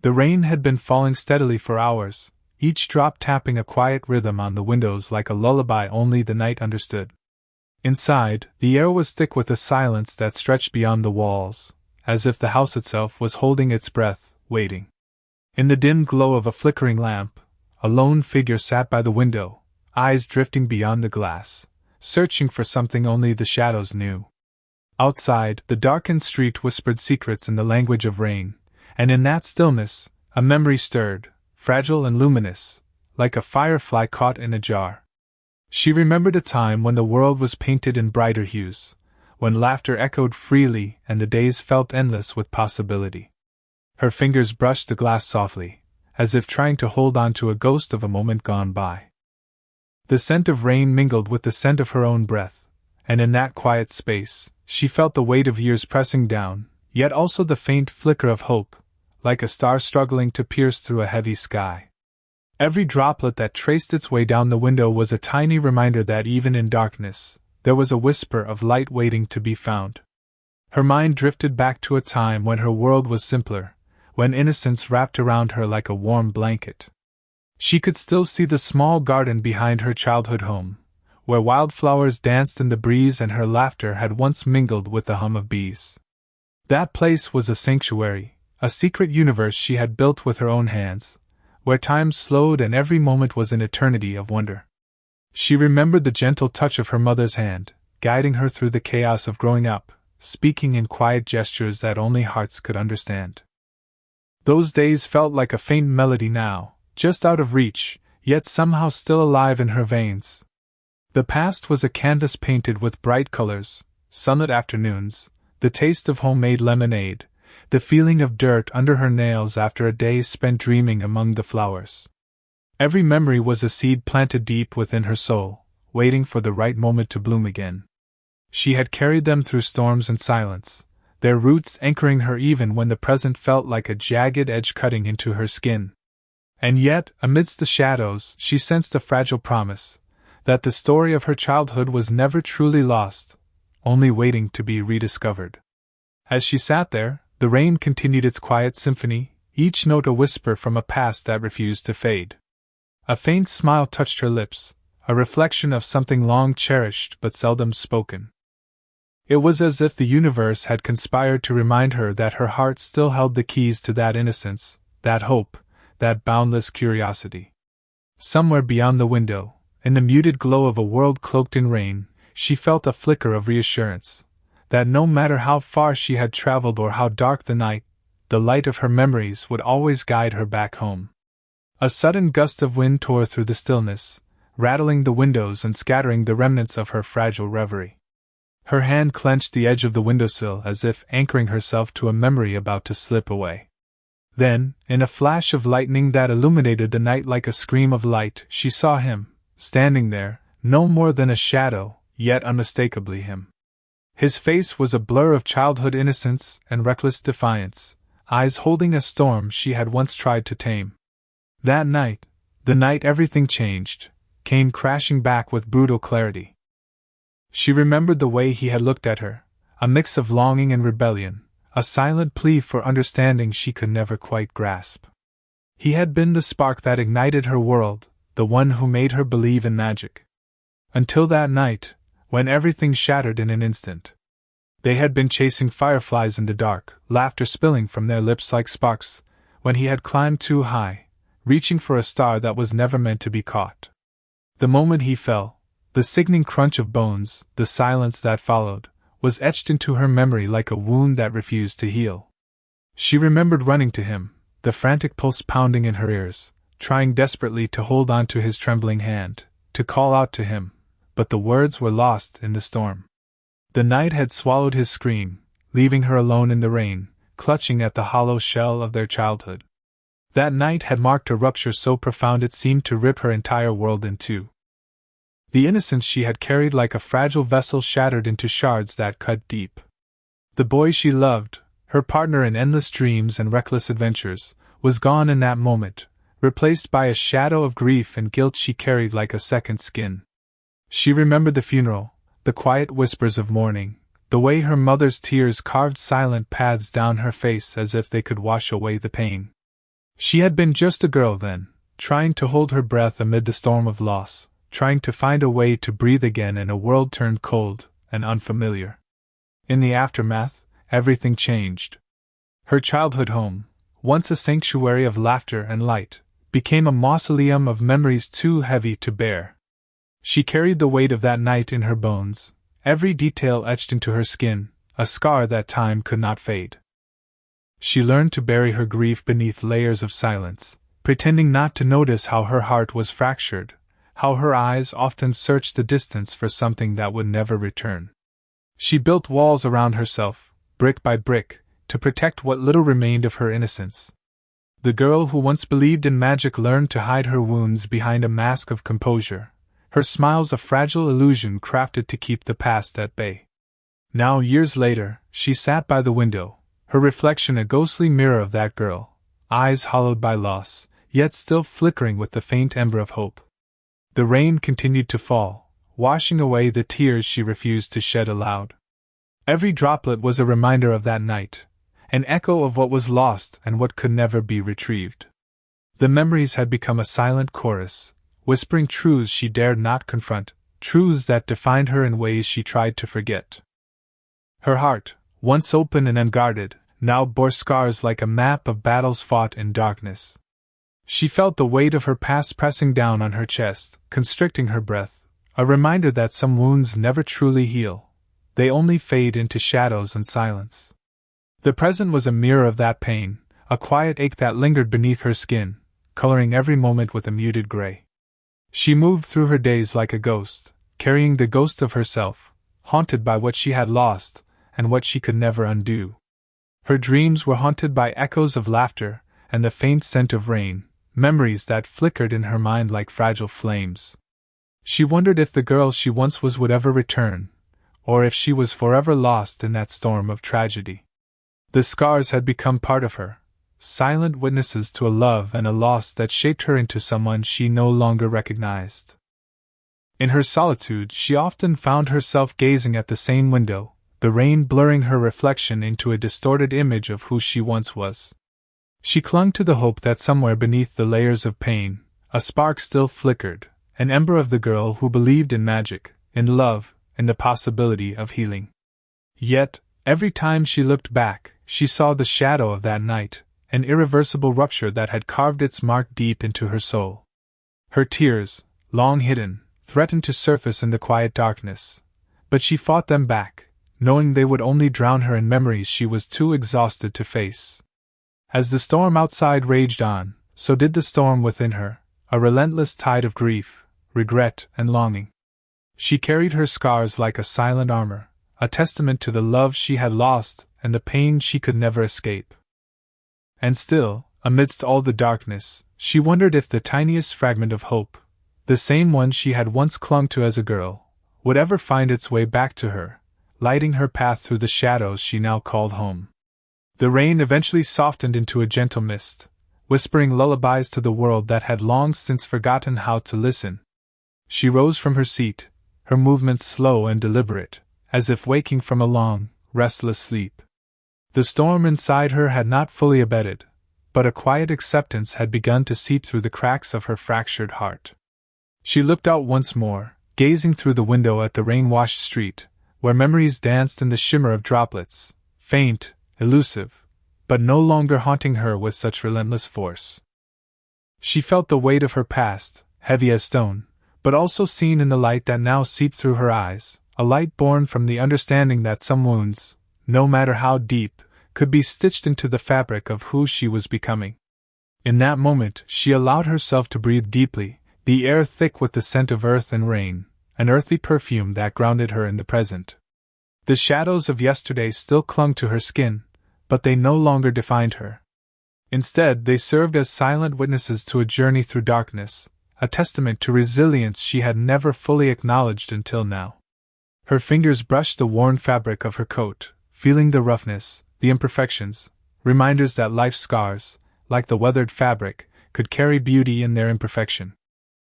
The rain had been falling steadily for hours, each drop tapping a quiet rhythm on the windows like a lullaby only the night understood. Inside, the air was thick with a silence that stretched beyond the walls, as if the house itself was holding its breath, waiting. In the dim glow of a flickering lamp, a lone figure sat by the window, eyes drifting beyond the glass, searching for something only the shadows knew. Outside, the darkened street whispered secrets in the language of rain, and in that stillness, a memory stirred, fragile and luminous, like a firefly caught in a jar. She remembered a time when the world was painted in brighter hues, when laughter echoed freely and the days felt endless with possibility. Her fingers brushed the glass softly, as if trying to hold on to a ghost of a moment gone by. The scent of rain mingled with the scent of her own breath, and in that quiet space, she felt the weight of years pressing down, yet also the faint flicker of hope, like a star struggling to pierce through a heavy sky. Every droplet that traced its way down the window was a tiny reminder that even in darkness, there was a whisper of light waiting to be found. Her mind drifted back to a time when her world was simpler, when innocence wrapped around her like a warm blanket. She could still see the small garden behind her childhood home, where wildflowers danced in the breeze and her laughter had once mingled with the hum of bees. That place was a sanctuary, a secret universe she had built with her own hands, where time slowed and every moment was an eternity of wonder. She remembered the gentle touch of her mother's hand, guiding her through the chaos of growing up, speaking in quiet gestures that only hearts could understand. Those days felt like a faint melody now, just out of reach, yet somehow still alive in her veins. The past was a canvas painted with bright colors, sunlit afternoons, the taste of homemade lemonade, the feeling of dirt under her nails after a day spent dreaming among the flowers. Every memory was a seed planted deep within her soul, waiting for the right moment to bloom again. She had carried them through storms and silence, their roots anchoring her even when the present felt like a jagged edge cutting into her skin. And yet, amidst the shadows, she sensed a fragile promise, that the story of her childhood was never truly lost, only waiting to be rediscovered. As she sat there, the rain continued its quiet symphony, each note a whisper from a past that refused to fade. A faint smile touched her lips, a reflection of something long cherished but seldom spoken. It was as if the universe had conspired to remind her that her heart still held the keys to that innocence, that hope, that boundless curiosity. Somewhere beyond the window, in the muted glow of a world cloaked in rain, she felt a flicker of reassurance, that no matter how far she had traveled or how dark the night, the light of her memories would always guide her back home. A sudden gust of wind tore through the stillness, rattling the windows and scattering the remnants of her fragile reverie. Her hand clenched the edge of the windowsill as if anchoring herself to a memory about to slip away. Then, in a flash of lightning that illuminated the night like a scream of light, she saw him, standing there, no more than a shadow, yet unmistakably him. His face was a blur of childhood innocence and reckless defiance, eyes holding a storm she had once tried to tame. That night, the night everything changed, came crashing back with brutal clarity. She remembered the way he had looked at her, a mix of longing and rebellion, a silent plea for understanding she could never quite grasp. He had been the spark that ignited her world, the one who made her believe in magic. Until that night, when everything shattered in an instant. They had been chasing fireflies in the dark, laughter spilling from their lips like sparks, when he had climbed too high, reaching for a star that was never meant to be caught. The moment he fell, the sickening crunch of bones, the silence that followed, was etched into her memory like a wound that refused to heal. She remembered running to him, the frantic pulse pounding in her ears, trying desperately to hold on to his trembling hand, to call out to him, but the words were lost in the storm. The night had swallowed his scream, leaving her alone in the rain, clutching at the hollow shell of their childhood. That night had marked a rupture so profound it seemed to rip her entire world in two. The innocence she had carried like a fragile vessel shattered into shards that cut deep. The boy she loved, her partner in endless dreams and reckless adventures, was gone in that moment, replaced by a shadow of grief and guilt she carried like a second skin. She remembered the funeral, the quiet whispers of mourning, the way her mother's tears carved silent paths down her face as if they could wash away the pain. She had been just a girl then, trying to hold her breath amid the storm of loss, trying to find a way to breathe again in a world turned cold and unfamiliar. In the aftermath, everything changed. Her childhood home, once a sanctuary of laughter and light, became a mausoleum of memories too heavy to bear. She carried the weight of that night in her bones, every detail etched into her skin, a scar that time could not fade. She learned to bury her grief beneath layers of silence, pretending not to notice how her heart was fractured, how her eyes often searched the distance for something that would never return. She built walls around herself, brick by brick, to protect what little remained of her innocence. The girl who once believed in magic learned to hide her wounds behind a mask of composure, her smiles a fragile illusion crafted to keep the past at bay. Now, years later, she sat by the window, her reflection a ghostly mirror of that girl, eyes hollowed by loss, yet still flickering with the faint ember of hope. The rain continued to fall, washing away the tears she refused to shed aloud. Every droplet was a reminder of that night, an echo of what was lost and what could never be retrieved. The memories had become a silent chorus, whispering truths she dared not confront, truths that defined her in ways she tried to forget. Her heart, once open and unguarded, now bore scars like a map of battles fought in darkness. She felt the weight of her past pressing down on her chest, constricting her breath, a reminder that some wounds never truly heal. They only fade into shadows and silence. The present was a mirror of that pain, a quiet ache that lingered beneath her skin, coloring every moment with a muted gray. She moved through her days like a ghost, carrying the ghost of herself, haunted by what she had lost and what she could never undo. Her dreams were haunted by echoes of laughter and the faint scent of rain, memories that flickered in her mind like fragile flames. She wondered if the girl she once was would ever return, or if she was forever lost in that storm of tragedy. The scars had become part of her, silent witnesses to a love and a loss that shaped her into someone she no longer recognized. In her solitude, she often found herself gazing at the same window, the rain blurring her reflection into a distorted image of who she once was. She clung to the hope that somewhere beneath the layers of pain, a spark still flickered, an ember of the girl who believed in magic, in love, in the possibility of healing. Yet, every time she looked back, she saw the shadow of that night, an irreversible rupture that had carved its mark deep into her soul. Her tears, long hidden, threatened to surface in the quiet darkness, but she fought them back, knowing they would only drown her in memories she was too exhausted to face. As the storm outside raged on, so did the storm within her, a relentless tide of grief, regret, and longing. She carried her scars like a silent armor, a testament to the love she had lost and the pain she could never escape. And still, amidst all the darkness, she wondered if the tiniest fragment of hope, the same one she had once clung to as a girl, would ever find its way back to her, lighting her path through the shadows she now called home. The rain eventually softened into a gentle mist, whispering lullabies to the world that had long since forgotten how to listen. She rose from her seat, her movements slow and deliberate, as if waking from a long, restless sleep. The storm inside her had not fully abated, but a quiet acceptance had begun to seep through the cracks of her fractured heart. She looked out once more, gazing through the window at the rain-washed street, where memories danced in the shimmer of droplets, faint, elusive, but no longer haunting her with such relentless force. She felt the weight of her past, heavy as stone, but also seen in the light that now seeped through her eyes, a light born from the understanding that some wounds, no matter how deep, could be stitched into the fabric of who she was becoming. In that moment, she allowed herself to breathe deeply, the air thick with the scent of earth and rain, an earthy perfume that grounded her in the present. The shadows of yesterday still clung to her skin, but they no longer defined her. Instead, they served as silent witnesses to a journey through darkness, a testament to resilience she had never fully acknowledged until now. Her fingers brushed the worn fabric of her coat, feeling the roughness, the imperfections, reminders that life's scars, like the weathered fabric, could carry beauty in their imperfection.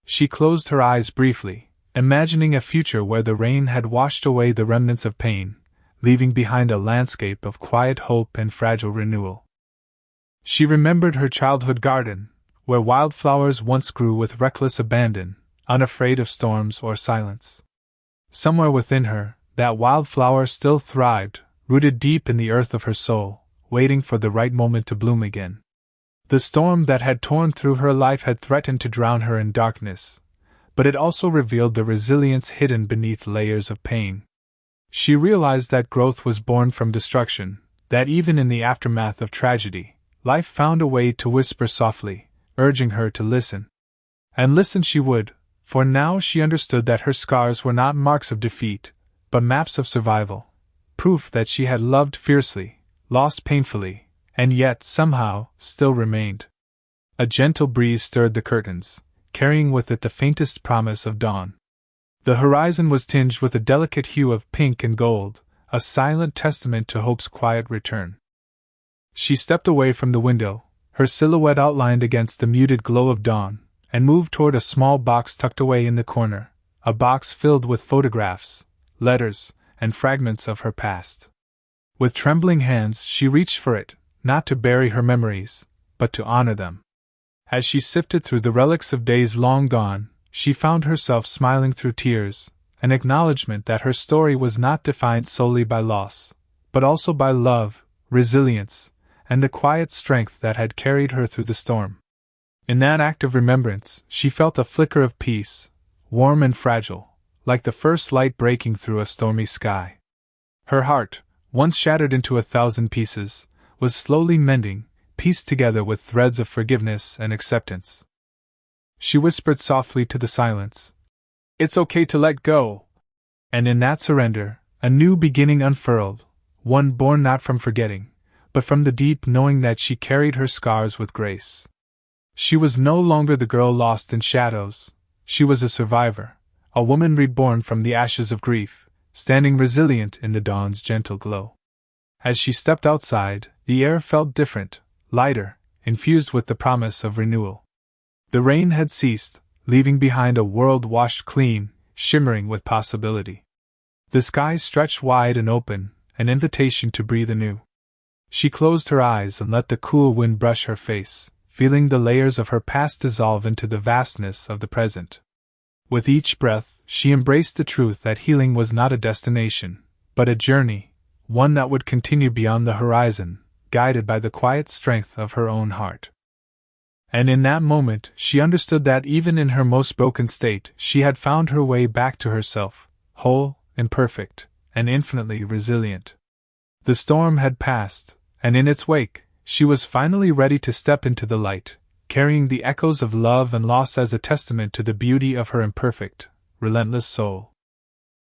She closed her eyes briefly, imagining a future where the rain had washed away the remnants of pain, leaving behind a landscape of quiet hope and fragile renewal. She remembered her childhood garden, where wildflowers once grew with reckless abandon, unafraid of storms or silence. Somewhere within her, that wildflower still thrived, rooted deep in the earth of her soul, waiting for the right moment to bloom again. The storm that had torn through her life had threatened to drown her in darkness, but it also revealed the resilience hidden beneath layers of pain. She realized that growth was born from destruction, that even in the aftermath of tragedy, life found a way to whisper softly, urging her to listen. And listen she would, for now she understood that her scars were not marks of defeat, but maps of survival, proof that she had loved fiercely, lost painfully, and yet, somehow, still remained. A gentle breeze stirred the curtains, carrying with it the faintest promise of dawn. The horizon was tinged with a delicate hue of pink and gold, a silent testament to hope's quiet return. She stepped away from the window, her silhouette outlined against the muted glow of dawn, and moved toward a small box tucked away in the corner, a box filled with photographs, letters, and fragments of her past. With trembling hands she reached for it, not to bury her memories, but to honor them. As she sifted through the relics of days long gone, she found herself smiling through tears, an acknowledgement that her story was not defined solely by loss, but also by love, resilience, and the quiet strength that had carried her through the storm. In that act of remembrance, she felt a flicker of peace, warm and fragile, like the first light breaking through a stormy sky. Her heart, once shattered into 1,000 pieces, was slowly mending, pieced together with threads of forgiveness and acceptance. She whispered softly to the silence, "It's okay to let go." And in that surrender, a new beginning unfurled, one born not from forgetting, but from the deep knowing that she carried her scars with grace. She was no longer the girl lost in shadows, she was a survivor, a woman reborn from the ashes of grief, standing resilient in the dawn's gentle glow. As she stepped outside, the air felt different, lighter, infused with the promise of renewal. The rain had ceased, leaving behind a world washed clean, shimmering with possibility. The sky stretched wide and open, an invitation to breathe anew. She closed her eyes and let the cool wind brush her face, feeling the layers of her past dissolve into the vastness of the present. With each breath, she embraced the truth that healing was not a destination, but a journey, one that would continue beyond the horizon, guided by the quiet strength of her own heart. And in that moment, she understood that even in her most broken state, she had found her way back to herself, whole, imperfect, and infinitely resilient. The storm had passed, and in its wake, she was finally ready to step into the light, carrying the echoes of love and loss as a testament to the beauty of her imperfect, relentless soul.